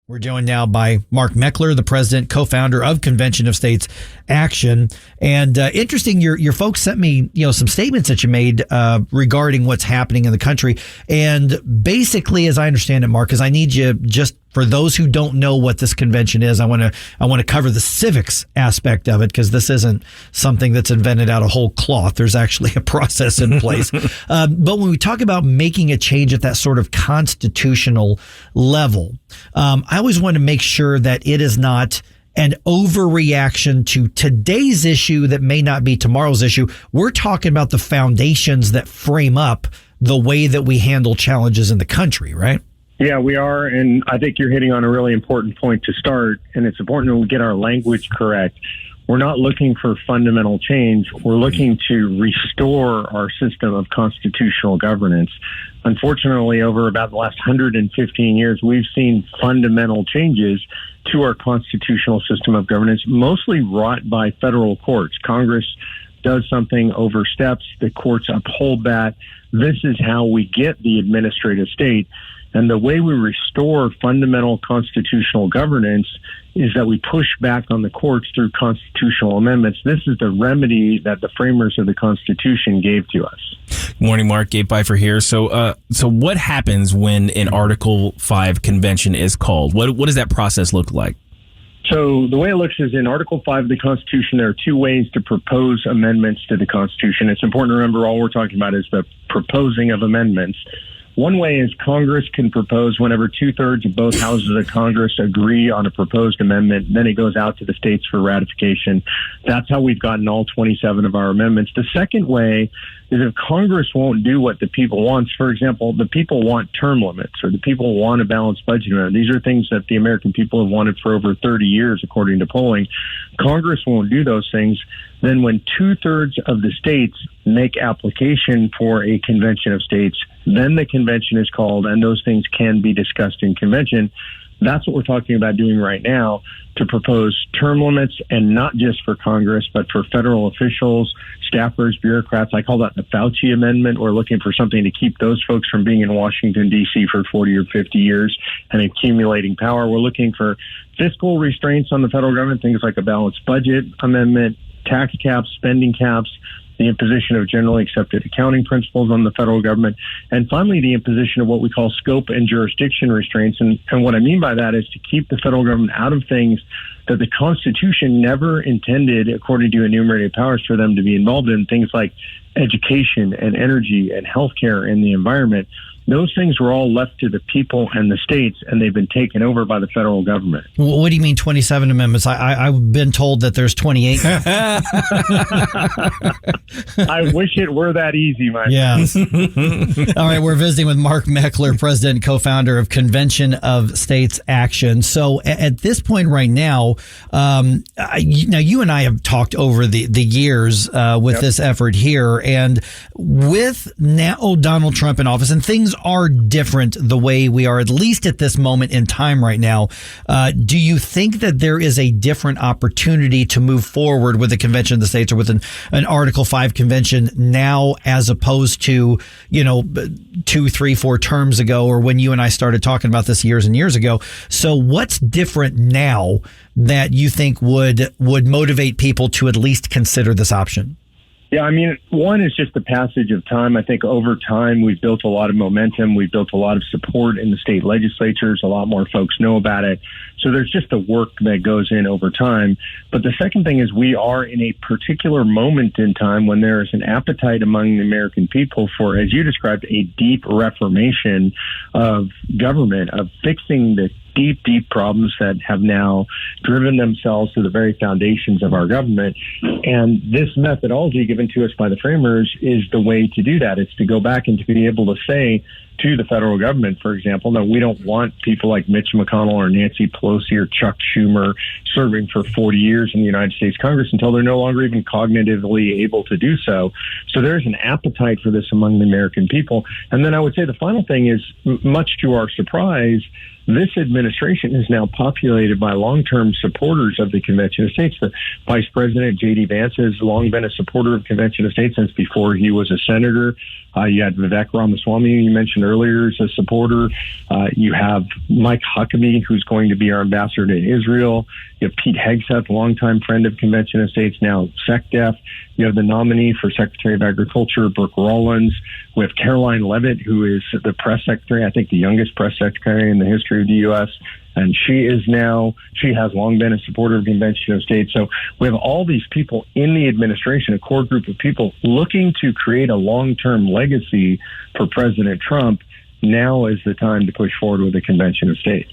We're joined now by Mark Meckler, the president, co-founder of Convention of States Action. And interesting, your folks sent me, some statements that you made regarding what's happening in the country. And basically, as I understand it, Mark, because I need you just for those who don't know what this convention is, I want to cover the civics aspect of it, because this isn't something that's invented out of whole cloth. There's actually a process in place. But when we talk about making a change at that sort of constitutional level, I always want to make sure that it is not an overreaction to today's issue that may not be tomorrow's issue. We're talking about the foundations that frame up the way that we handle challenges in the country, right? Yeah, we are. And I think you're hitting on a really important point to start. And it's important that we get our language correct. We're not looking for fundamental change. We're looking to restore our system of constitutional governance. Unfortunately, over about the last 115 years, we've seen fundamental changes to our constitutional system of governance, mostly wrought by federal courts. Congress does something, oversteps, the courts uphold that. This is how we get the administrative state. And the way we restore fundamental constitutional governance is that we push back on the courts through constitutional amendments. This is the remedy that the framers of the Constitution gave to us. Good morning, Mark. Gabe Pfeiffer here. So what happens when an Article 5 convention is called? What does that process look like? So the way it looks is in Article 5 of the Constitution, there are two ways to propose amendments to the Constitution. It's important to remember all we're talking about is the proposing of amendments. One way is Congress can propose whenever 2/3 of both houses of Congress agree on a proposed amendment. Then it goes out to the states for ratification. That's how we've gotten all 27 of our amendments. The second way is if Congress won't do what the people wants. For example, the people want term limits, or the people want a balanced budget amendment. These are things that the American people have wanted for over 30 years, according to polling. Congress won't do those things. Then when 2/3 of the states make application for a convention of states, then the convention is called, and those things can be discussed in convention. That's what we're talking about doing right now, to propose term limits, and not just for Congress, but for federal officials, staffers, bureaucrats. I call that the Fauci Amendment. We're looking for something to keep those folks from being in Washington, D.C. for 40 or 50 years and accumulating power. We're looking for fiscal restraints on the federal government, things like a balanced budget amendment, tax caps, spending caps, the imposition of generally accepted accounting principles on the federal government, and finally, the imposition of what we call scope and jurisdiction restraints. And what I mean by that is to keep the federal government out of things that the Constitution never intended, according to enumerated powers, for them to be involved in, things like education and energy and healthcare and the environment. Those things were all left to the people and the states, and they've been taken over by the federal government. Well, what do you mean 27 amendments? I've been told that there's 28. I wish it were that easy, my Yes. All right, we're visiting with Mark Meckler, president and co-founder of Convention of States Action. So at this point right now, you and I have talked over the years with this effort here, and with now Donald Trump in office, and things are different the way we are, at least at this moment in time right now. Do you think that there is a different opportunity to move forward with the Convention of the States, or with an Article 5 convention now, as opposed to, 2, 3, 4 terms ago, or when you and I started talking about this years and years ago? So what's different now that you think would motivate people to at least consider this option? Yeah, I mean, one is just the passage of time. I think over time, we've built a lot of momentum. We've built a lot of support in the state legislatures. A lot more folks know about it. So there's just the work that goes in over time. But the second thing is we are in a particular moment in time when there is an appetite among the American people for, as you described, a deep reformation of government, of fixing the deep problems that have now driven themselves to the very foundations of our government. And this methodology given to us by the framers is the way to do that. It's to go back and to be able to say to the federal government, for example, no, we don't want people like Mitch McConnell or Nancy Pelosi or Chuck Schumer serving for 40 years in the United States Congress until they're no longer even cognitively able to do so. So there's an appetite for this among the American people. And then I would say the final thing is, much to our surprise, this administration is now populated by long-term supporters of the Convention of States. The Vice President, J.D. Vance, has long been a supporter of Convention of States since before he was a senator. You had Vivek Ramaswamy, you mentioned earlier is a supporter. You have Mike Huckabee, who's going to be our ambassador to Israel. You have Pete Hegseth, longtime friend of Convention of States, now SecDef. You have the nominee for Secretary of Agriculture, Brooke Rollins. We have Caroline Leavitt, who is the press secretary, I think the youngest press secretary in the history of the U.S., and she has long been a supporter of Convention of States. So we have all these people in the administration, a core group of people looking to create a long-term legacy for President Trump. Now is the time to push forward with the Convention of States.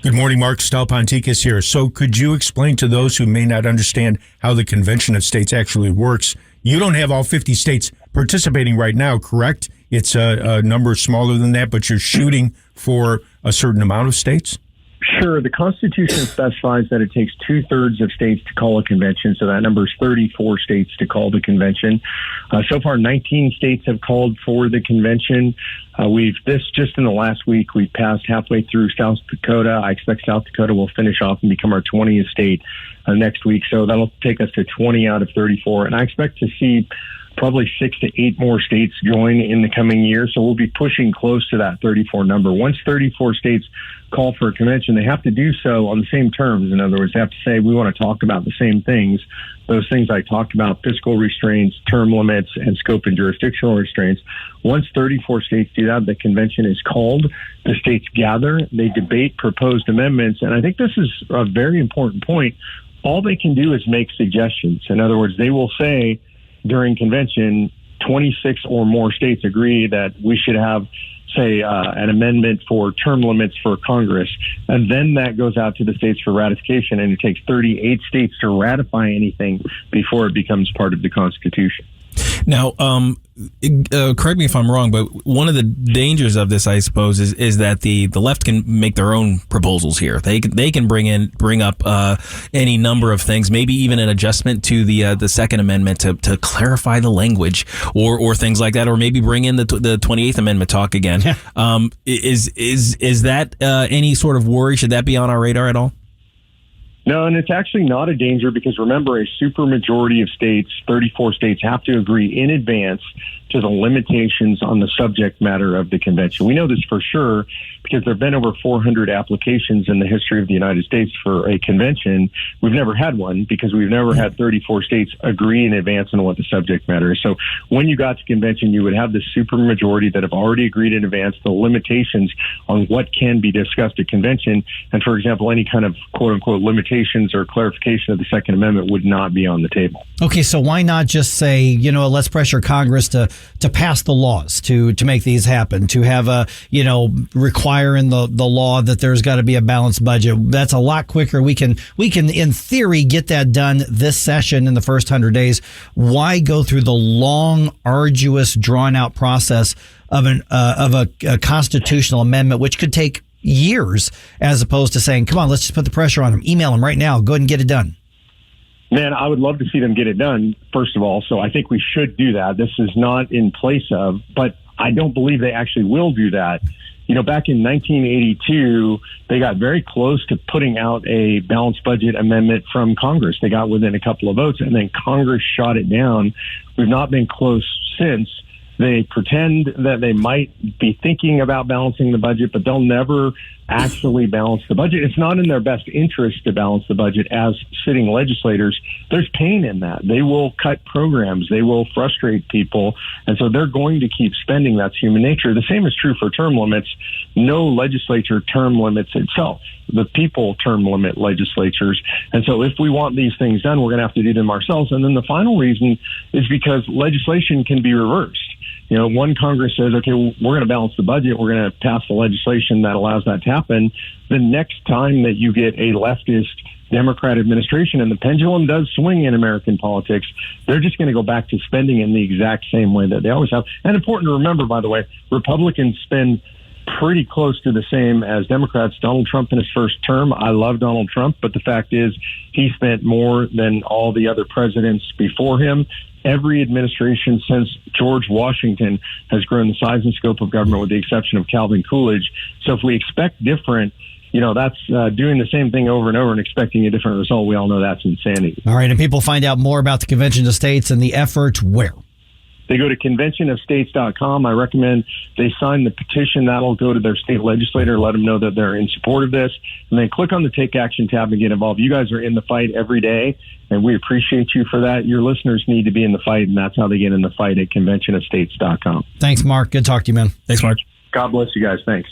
Good morning, Mark. Stalpontikis here. So could you explain to those who may not understand how the Convention of States actually works? You don't have all 50 states participating right now, correct? It's a number smaller than that, but you're shooting for a certain amount of states? Sure. The Constitution specifies that it takes 2/3 of states to call a convention, so that number is 34 states to call the convention. So far, 19 states have called for the convention. Just in the last week, we passed halfway through South Dakota. I expect South Dakota will finish off and become our 20th state next week, so that'll take us to 20 out of 34. And I expect to see probably 6 to 8 more states join in the coming year. So we'll be pushing close to that 34 number. Once 34 states call for a convention, they have to do so on the same terms. In other words, they have to say, we want to talk about the same things. Those things I talked about, fiscal restraints, term limits, and scope and jurisdictional restraints. Once 34 states do that, the convention is called. The states gather, they debate proposed amendments. And I think this is a very important point. All they can do is make suggestions. In other words, they will say, during convention, 26 or more states agree that we should have, say, an amendment for term limits for Congress. And then that goes out to the states for ratification, and it takes 38 states to ratify anything before it becomes part of the Constitution. Now, correct me if I'm wrong, but one of the dangers of this, I suppose, is that the left can make their own proposals here. They can bring up any number of things, maybe even an adjustment to the Second Amendment to clarify the language or things like that, or maybe bring in the 28th Amendment talk again. Is that any sort of worry? Should that be on our radar at all? No, and it's actually not a danger because remember, a supermajority of states, 34 states, have to agree in advance to the limitations on the subject matter of the convention. We know this for sure because there have been over 400 applications in the history of the United States for a convention. We've never had one because we've never had 34 states agree in advance on what the subject matter is. So when you got to convention, you would have this supermajority that have already agreed in advance the limitations on what can be discussed at convention. And for example, any kind of quote unquote limitations or clarification of the Second Amendment would not be on the table. Okay, so why not just say, let's pressure Congress to pass the laws to make these happen, to have require in the law that there's got to be a balanced budget. That's a lot quicker. We can in theory get that done this session in the first 100 days. Why go through the long, arduous, drawn out process of a constitutional amendment, which could take years, as opposed to saying, come on, let's just put the pressure on them. Email them right now. Go ahead and get it done. Man, I would love to see them get it done, first of all. So I think we should do that. This is not in place of, but I don't believe they actually will do that. Back in 1982, they got very close to putting out a balanced budget amendment from Congress. They got within a couple of votes, and then Congress shot it down. We've not been close since. They pretend that they might be thinking about balancing the budget, but they'll never actually balance the budget. It's not in their best interest to balance the budget as sitting legislators. There's pain in that. They will cut programs. They will frustrate people. And so they're going to keep spending. That's human nature. The same is true for term limits. No legislature term limits itself. The people term limit legislatures. And so if we want these things done, we're going to have to do them ourselves. And then the final reason is because legislation can be reversed. One Congress says, okay, we're going to balance the budget. We're going to pass the legislation that allows that to happen. The next time that you get a leftist Democrat administration, and the pendulum does swing in American politics, they're just going to go back to spending in the exact same way that they always have. And important to remember, by the way, Republicans spend pretty close to the same as Democrats. Donald Trump in his first term, I love Donald Trump, but the fact is he spent more than all the other presidents before him. Every administration since George Washington has grown the size and scope of government with the exception of Calvin Coolidge. So if we expect different, that's doing the same thing over and over and expecting a different result. We all know that's insanity. All right, and people find out more about the Convention of States and the effort where? they go to conventionofstates.com. I recommend they sign the petition. That'll go to their state legislator, let them know that they're in support of this, and then click on the Take Action tab and get involved. You guys are in the fight every day, and we appreciate you for that. Your listeners need to be in the fight, and that's how they get in the fight at conventionofstates.com. Thanks, Mark. Good talk to you, man. Thanks, Mark. God bless you guys. Thanks.